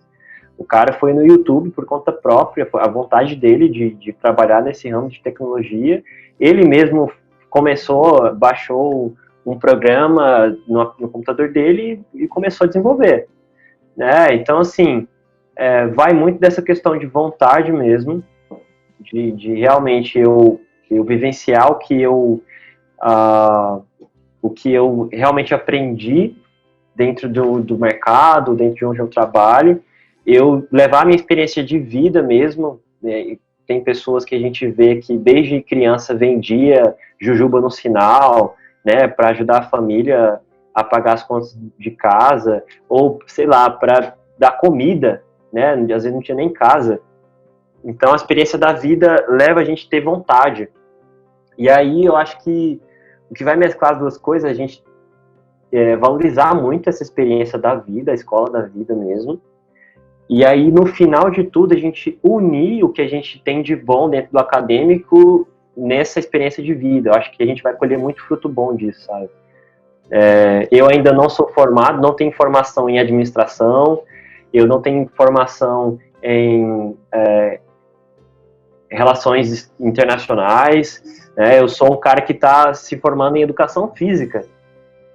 S5: O cara foi no YouTube por conta própria, a vontade dele de trabalhar nesse ramo de tecnologia. Ele mesmo baixou um programa no computador dele e começou a desenvolver. Né? Então, assim, vai muito dessa questão de vontade mesmo, de realmente eu vivenciar o que eu realmente aprendi dentro do mercado, dentro de onde eu trabalho, eu levar a minha experiência de vida mesmo, né? Tem pessoas que a gente vê que desde criança vendia jujuba no sinal, né, para ajudar a família a pagar as contas de casa, ou, sei lá, para dar comida, né, às vezes não tinha nem casa. Então, a experiência da vida leva a gente a ter vontade. E aí, eu acho que o que vai mesclar as duas coisas é a gente valorizar muito essa experiência da vida, a escola da vida mesmo. E aí, no final de tudo, a gente unir o que a gente tem de bom dentro do acadêmico nessa experiência de vida. Eu acho que a gente vai colher muito fruto bom disso, sabe? Eu ainda não sou formado, não tenho formação em administração, eu não tenho formação em relações internacionais, né? Eu sou um cara que está se formando em educação física.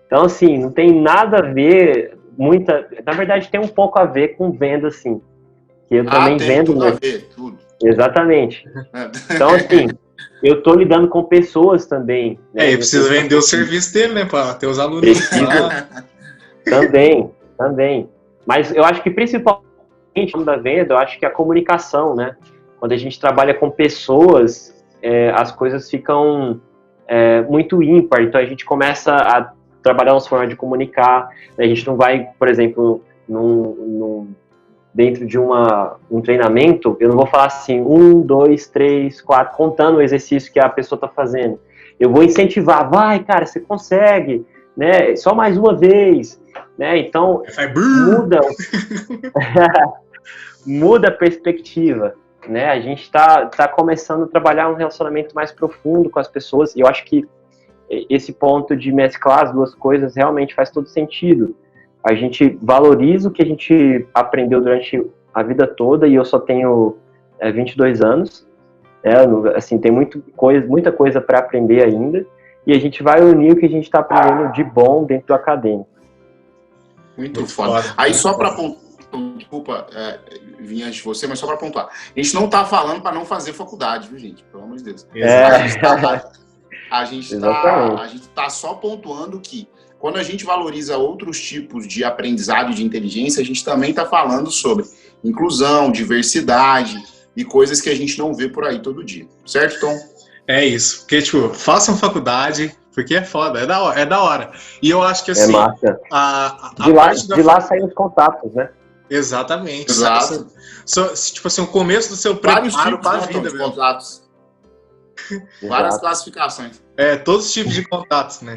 S5: Então, assim, não tem nada a ver, na verdade, tem um pouco a ver com venda, assim, que eu também vendo.
S3: Tudo a ver, tudo.
S5: Exatamente. Então, assim, eu tô lidando com pessoas também. Né?
S4: E precisa vender o serviço dele, né, para ter os alunos.
S5: Também. Mas eu acho que principalmente da venda, eu acho que a comunicação, né? Quando a gente trabalha com pessoas, as coisas ficam muito ímpar. Então a gente começa a trabalhar uma forma de comunicar. Né? A gente não vai, por exemplo, dentro de um treinamento, eu não vou falar assim, 1, 2, 3, 4, contando o exercício que a pessoa está fazendo. Eu vou incentivar, vai, cara, você consegue, né? Só mais uma vez, né? Então, muda a perspectiva. né? A gente tá começando a trabalhar um relacionamento mais profundo com as pessoas, e eu acho que esse ponto de mesclar as duas coisas realmente faz todo sentido. A gente valoriza o que a gente aprendeu durante a vida toda, e eu só tenho 22 anos, assim, tem muita coisa para aprender ainda, e a gente vai unir o que a gente está aprendendo de bom dentro do acadêmico.
S3: Muito foda. Aí só para pontuar, desculpa, vim antes de você, mas só para pontuar. A gente não tá falando para não fazer faculdade, viu, gente? Pelo amor de Deus. A gente tá só pontuando que quando a gente valoriza outros tipos de aprendizado e de inteligência, a gente também está falando sobre inclusão, diversidade e coisas que a gente não vê por aí todo dia. Certo, Tom?
S4: É isso. Porque, tipo, façam faculdade, porque é foda, é da hora. E eu acho que, assim... É
S5: massa. De lá saem os contatos, né?
S4: Exatamente.
S3: Exato.
S4: Tipo assim, o começo do seu preparo para a vida, mesmo.
S3: Contatos. Várias classificações.
S4: Todos os tipos de contatos, né?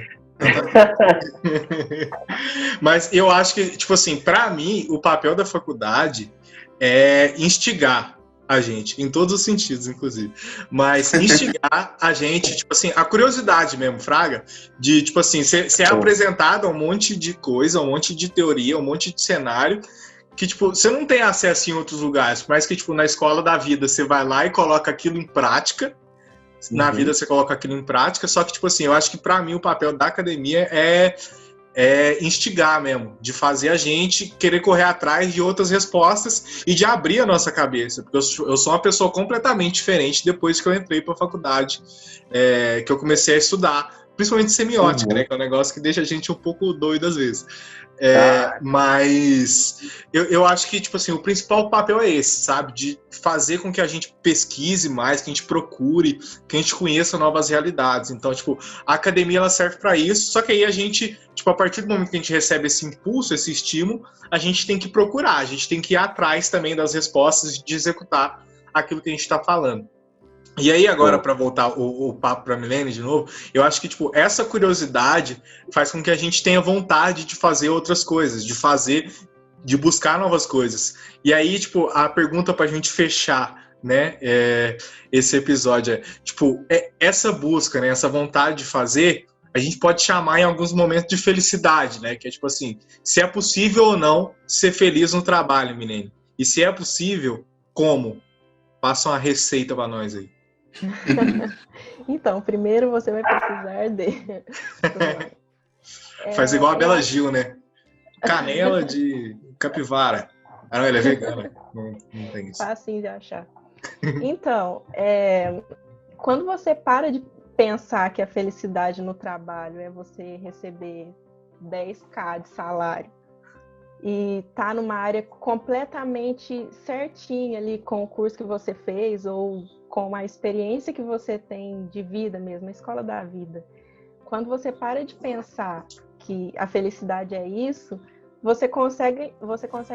S4: Mas eu acho que, tipo assim, para mim, o papel da faculdade é instigar a gente, em todos os sentidos, inclusive. Mas instigar a gente, tipo assim, a curiosidade mesmo, Fraga, de, tipo assim, ser apresentado a um monte de coisa, um monte de teoria, um monte de cenário, que, tipo, você não tem acesso em outros lugares, mas que, tipo, na escola da vida, você vai lá e coloca aquilo em prática. Na vida você coloca aquilo em prática, só que, tipo assim, eu acho que pra mim o papel da academia é instigar mesmo, de fazer a gente querer correr atrás de outras respostas e de abrir a nossa cabeça, porque eu sou uma pessoa completamente diferente depois que eu entrei pra faculdade, que eu comecei a estudar, principalmente semiótica, né, que é um negócio que deixa a gente um pouco doido às vezes. Mas eu acho que, tipo assim, o principal papel é esse, sabe? De fazer com que a gente pesquise mais, que a gente procure, que a gente conheça novas realidades. Então, tipo, a academia, ela serve para isso, só que aí a gente, tipo, a partir do momento que a gente recebe esse impulso, esse estímulo, a gente tem que procurar, a gente tem que ir atrás também das respostas e de executar aquilo que a gente está falando. E aí, agora, para voltar o papo para a Milene de novo, eu acho que, tipo, essa curiosidade faz com que a gente tenha vontade de fazer outras coisas, de buscar novas coisas. E aí, tipo, a pergunta para a gente fechar, né, esse episódio tipo, essa busca, né, essa vontade de fazer, a gente pode chamar em alguns momentos de felicidade, né, que é, tipo assim, se é possível ou não ser feliz no trabalho, Milene. E se é possível, como? Passa uma receita para nós aí.
S1: Então, primeiro você vai precisar de...
S4: Faz igual a Bela Gil, né? Canela de capivara. Ah, não, ele é vegano. Não tem isso.
S1: Facinho de achar. Então, quando você para de pensar que a felicidade no trabalho é você receber 10.000 de salário e tá numa área completamente certinha ali com o curso que você fez ou com a experiência que você tem de vida mesmo, a escola da vida. Quando você para de pensar que a felicidade é isso, você consegue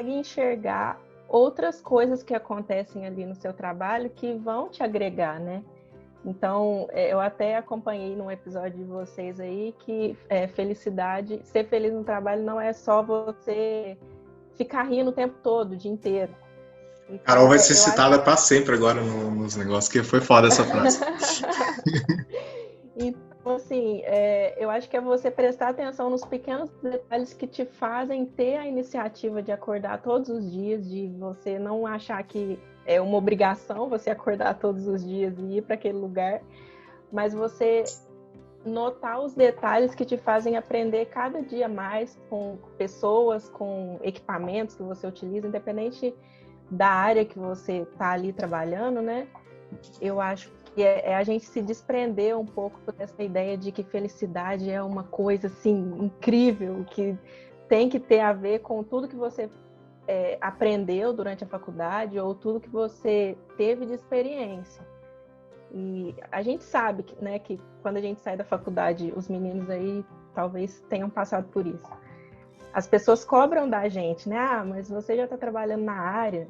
S1: enxergar outras coisas que acontecem ali no seu trabalho que vão te agregar, né? Então, eu até acompanhei num episódio de vocês aí que felicidade, ser feliz no trabalho não é só você ficar rindo o tempo todo, o dia inteiro. Então,
S4: Carol vai ser citada para sempre agora nos negócios, que foi foda essa frase.
S1: Então, assim, eu acho que é você prestar atenção nos pequenos detalhes que te fazem ter a iniciativa de acordar todos os dias, de você não achar que é uma obrigação você acordar todos os dias e ir para aquele lugar, mas você notar os detalhes que te fazem aprender cada dia mais com pessoas, com equipamentos que você utiliza, independente da área que você está ali trabalhando, né? Eu acho que é a gente se desprender um pouco dessa ideia de que felicidade é uma coisa, assim, incrível, que tem que ter a ver com tudo que você aprendeu durante a faculdade ou tudo que você teve de experiência. E a gente sabe né, que quando a gente sai da faculdade, os meninos aí talvez tenham passado por isso. As pessoas cobram da gente, né? Ah, mas você já está trabalhando na área.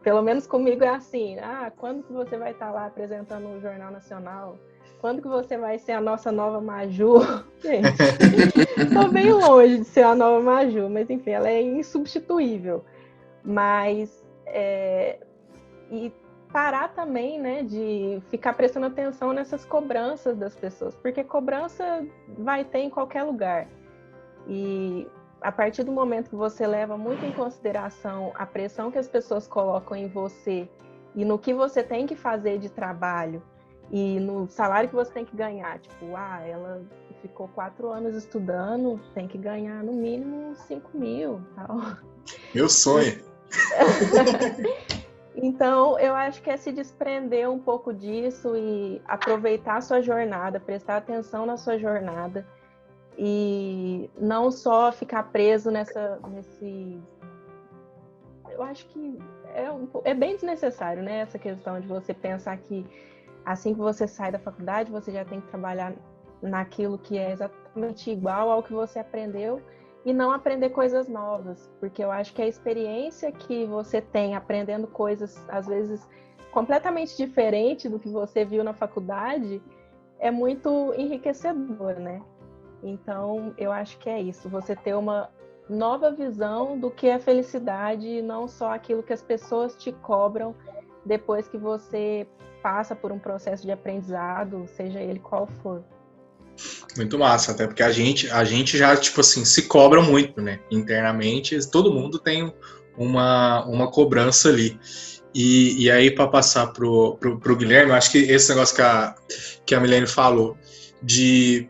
S1: Pelo menos comigo é assim. Ah, quando que você vai estar lá apresentando o Jornal Nacional? Quando que você vai ser a nossa nova Maju? Gente, estou bem longe de ser a nova Maju, mas enfim, ela é insubstituível. Mas, e parar também, né, de ficar prestando atenção nessas cobranças das pessoas, porque cobrança vai ter em qualquer lugar. E a partir do momento que você leva muito em consideração a pressão que as pessoas colocam em você e no que você tem que fazer de trabalho e no salário que você tem que ganhar, tipo, ela ficou 4 anos estudando, tem que ganhar no mínimo 5 mil, tal.
S4: Meu sonho.
S1: Então, eu acho que é se desprender um pouco disso e aproveitar a sua jornada, prestar atenção na sua jornada e não só ficar preso nesse... Eu acho que é bem desnecessário, né? Essa questão de você pensar que assim que você sai da faculdade, você já tem que trabalhar naquilo que é exatamente igual ao que você aprendeu e não aprender coisas novas, porque eu acho que a experiência que você tem aprendendo coisas, às vezes, completamente diferentes do que você viu na faculdade, é muito enriquecedor, né? Então, eu acho que é isso, você ter uma nova visão do que é felicidade e não só aquilo que as pessoas te cobram depois que você passa por um processo de aprendizado, seja ele qual for.
S4: Muito massa, até porque a gente já, tipo assim, se cobra muito, né? Internamente, todo mundo tem uma cobrança ali. E aí, para passar pro Guilherme, eu acho que esse negócio que a Milene falou, de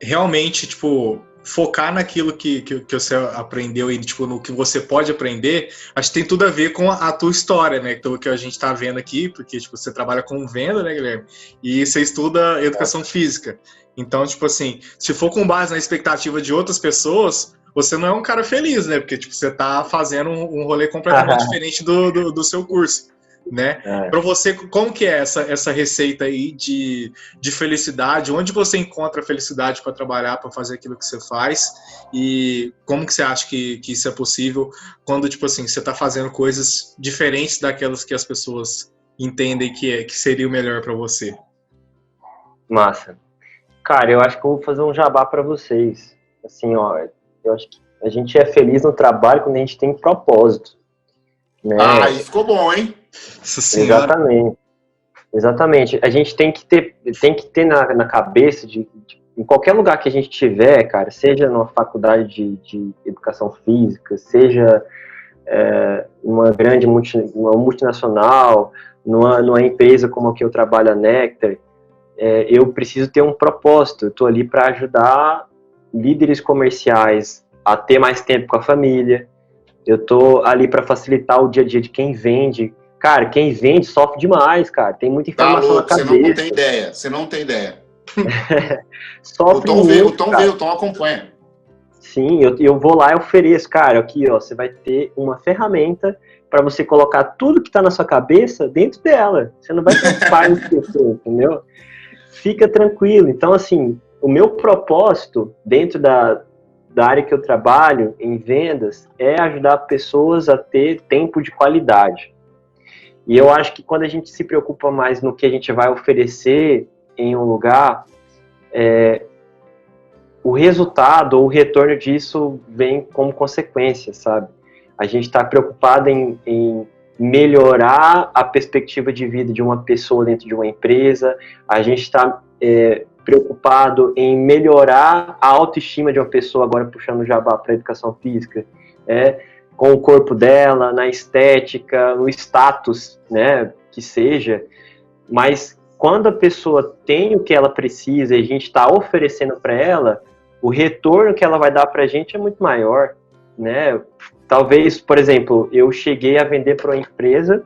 S4: realmente, tipo, focar naquilo que você aprendeu e, tipo, no que você pode aprender, acho que tem tudo a ver com a tua história, né? Que a gente tá vendo aqui, porque, tipo, você trabalha com venda, né, Guilherme? E você estuda educação física. Então, tipo assim, se for com base na expectativa de outras pessoas, você não é um cara feliz, né? Porque, tipo, você tá fazendo um rolê completamente diferente do seu curso, né? Para você, como que é essa receita aí de felicidade? Onde você encontra felicidade para trabalhar, para fazer aquilo que você faz? E como que você acha que isso é possível quando, tipo assim, você tá fazendo coisas diferentes daquelas que as pessoas entendem que seria o melhor para você?
S5: Massa. Cara, eu acho que eu vou fazer um jabá para vocês. Assim, ó, eu acho que a gente é feliz no trabalho quando a gente tem propósito, né?
S3: Aí ficou bom, hein?
S5: Exatamente. A gente tem que ter na cabeça em qualquer lugar que a gente tiver, cara, seja numa faculdade de educação física, seja uma grande uma multinacional, numa empresa como a que eu trabalho, a Nectar, eu preciso ter um propósito. Eu estou ali para ajudar líderes comerciais a ter mais tempo com a família. Eu estou ali para facilitar o dia a dia de quem vende. Cara, quem vende sofre demais, cara. Tem muita informação na cabeça.
S3: Você não tem ideia.
S5: Sofre
S3: o Tom acompanha.
S5: Sim, eu vou lá e ofereço, cara, aqui, ó, você vai ter uma ferramenta para você colocar tudo que está na sua cabeça dentro dela. Você não vai preocupar em esquecer, entendeu? Fica tranquilo. Então, assim, o meu propósito dentro da área que eu trabalho, em vendas, é ajudar pessoas a ter tempo de qualidade. E eu acho que quando a gente se preocupa mais no que a gente vai oferecer em um lugar, o resultado ou o retorno disso vem como consequência, sabe? A gente está preocupado em melhorar a perspectiva de vida de uma pessoa dentro de uma empresa, a gente está preocupado em melhorar a autoestima de uma pessoa, agora puxando o jabá para a educação física, com o corpo dela, na estética, no status, né, que seja, mas quando a pessoa tem o que ela precisa e a gente está oferecendo para ela, o retorno que ela vai dar para a gente é muito maior, né? Talvez, por exemplo, eu cheguei a vender para uma empresa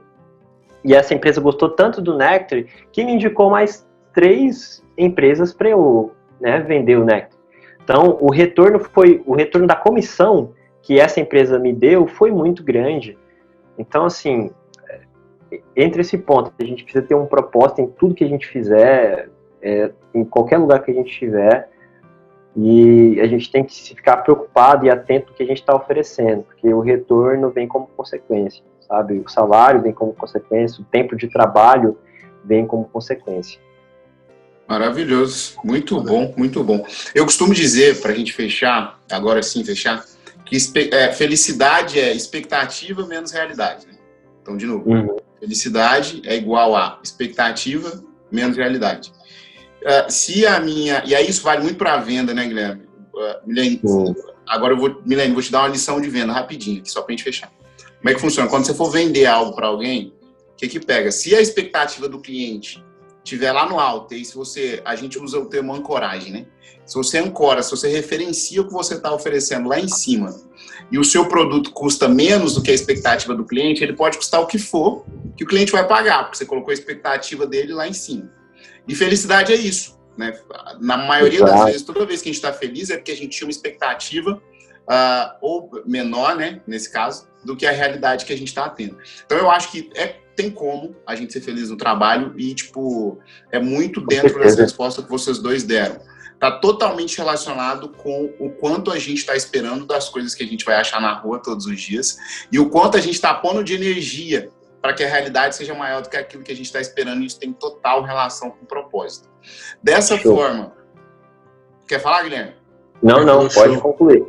S5: e essa empresa gostou tanto do Nectar que me indicou mais 3 empresas para eu, né, vender o Nectar. Então, o retorno da comissão que essa empresa me deu foi muito grande. Então, assim, entre esse ponto, a gente precisa ter um propósito em tudo que a gente fizer, em qualquer lugar que a gente estiver, e a gente tem que ficar preocupado e atento no que a gente está oferecendo, porque o retorno vem como consequência, sabe? O salário vem como consequência, o tempo de trabalho vem como consequência.
S3: Maravilhoso, muito bom, muito bom. Eu costumo dizer, para a gente fechar, agora sim fechar, que felicidade é expectativa menos realidade, né? Então, de novo, Felicidade é igual a expectativa menos realidade. E aí isso vale muito para a venda, né, Guilherme? Milene, agora Milene, vou te dar uma lição de venda rapidinho, aqui, só para a gente fechar. Como é que funciona? Quando você for vender algo para alguém, o que pega? Se a expectativa do cliente estiver lá no alto, e se a gente usa o termo ancoragem, né? Se você ancora, se você referencia o que você está oferecendo lá em cima, e o seu produto custa menos do que a expectativa do cliente, ele pode custar o que for que o cliente vai pagar, porque você colocou a expectativa dele lá em cima. E felicidade é isso, né? Na maioria das vezes, toda vez que a gente está feliz é porque a gente tinha uma expectativa ou menor, né, nesse caso, do que a realidade que a gente está tendo. Então eu acho que tem como a gente ser feliz no trabalho e, tipo, é muito dentro dessa resposta que vocês dois deram. Está totalmente relacionado com o quanto a gente está esperando das coisas que a gente vai achar na rua todos os dias e o quanto a gente está pondo de energia para que a realidade seja maior do que aquilo que a gente está esperando, e isso tem total relação com o propósito. Dessa forma... Quer falar, Guilherme?
S5: Não, pode concluir.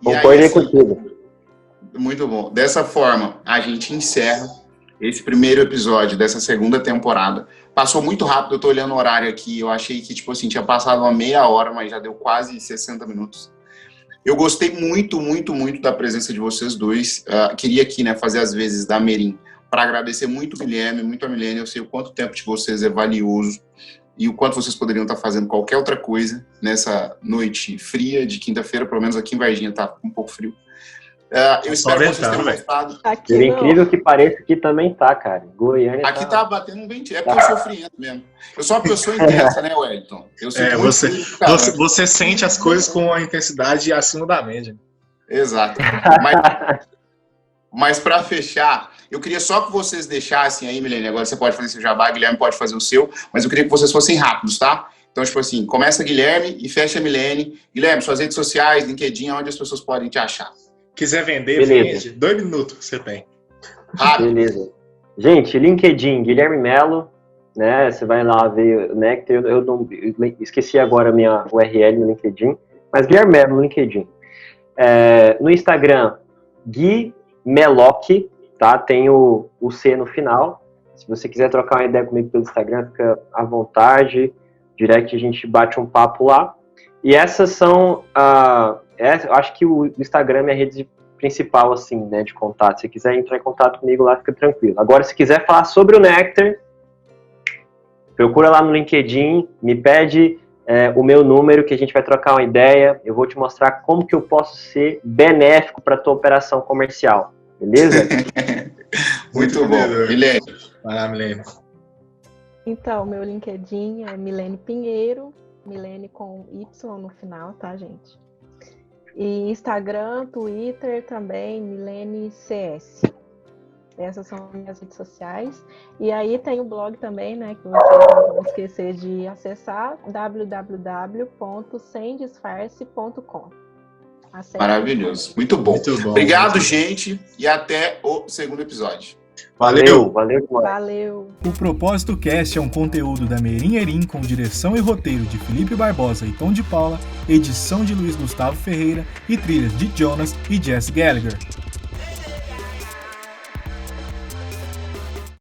S5: Concordei contigo.
S3: Muito bom. Dessa forma, a gente encerra esse primeiro episódio dessa segunda temporada. Passou muito rápido, eu tô olhando o horário aqui, eu achei que, tipo assim, tinha passado uma meia hora, mas já deu quase 60 minutos. Eu gostei muito, muito, muito da presença de vocês dois. Queria aqui, né, fazer as vezes da Merim para agradecer muito o Guilherme, muito a Milene. Eu sei o quanto o tempo de vocês é valioso e o quanto vocês poderiam estar fazendo qualquer outra coisa nessa noite fria de quinta-feira, pelo menos aqui em Varginha tá um pouco frio. Eu espero que vocês tenham gostado.
S5: Por incrível que pareça, aqui também tá, cara. Goiânia
S3: aqui tá batendo um ventinho. É porque eu sou friento mesmo. Eu sou uma pessoa intensa, né, Wellington?
S4: Você sente as coisas com a intensidade acima da média.
S3: Exato. Mas para fechar, eu queria só que vocês deixassem aí, Milene, agora você pode fazer seu jabá, Guilherme pode fazer o seu, mas eu queria que vocês fossem rápidos, tá? Então, tipo assim, começa Guilherme e fecha Milene. Guilherme, suas redes sociais, LinkedIn, onde as pessoas podem te achar.
S4: Quiser vender, vende. 2 minutos você tem.
S5: Beleza. Gente, LinkedIn, Guilherme Melo, né? Você vai lá ver o Nectar. Eu esqueci agora a minha URL no LinkedIn, mas Guilherme Melo no LinkedIn. No Instagram, Gui Meloc, tá? Tem o C no final. Se você quiser trocar uma ideia comigo pelo Instagram, fica à vontade. Direct, a gente bate um papo lá. E essas são... acho que o Instagram é a minha rede principal, assim, né, de contato. Se quiser entrar em contato comigo lá, fica tranquilo. Agora, se quiser falar sobre o Nectar, procura lá no LinkedIn, me pede o meu número, que a gente vai trocar uma ideia. Eu vou te mostrar como que eu posso ser benéfico para a tua operação comercial. Beleza?
S3: Muito bom. Milene.
S4: Vai lá, Milene.
S1: Então, meu LinkedIn é Milene Pinheiro, Milene com Y no final, tá, gente? E Instagram, Twitter também, Milene CS. Essas são minhas redes sociais. E aí tem o blog também, né, que vocês não vão esquecer de acessar, www.semdisfarce.com.
S3: Maravilhoso, muito bom. Obrigado, gente, e até o segundo episódio.
S5: Valeu.
S2: O Propósito Cast é um conteúdo da Merim Erim com direção e roteiro de Felipe Barbosa e Tom de Paula, edição de Luiz Gustavo Ferreira e trilhas de Jonas e Jess Gallagher.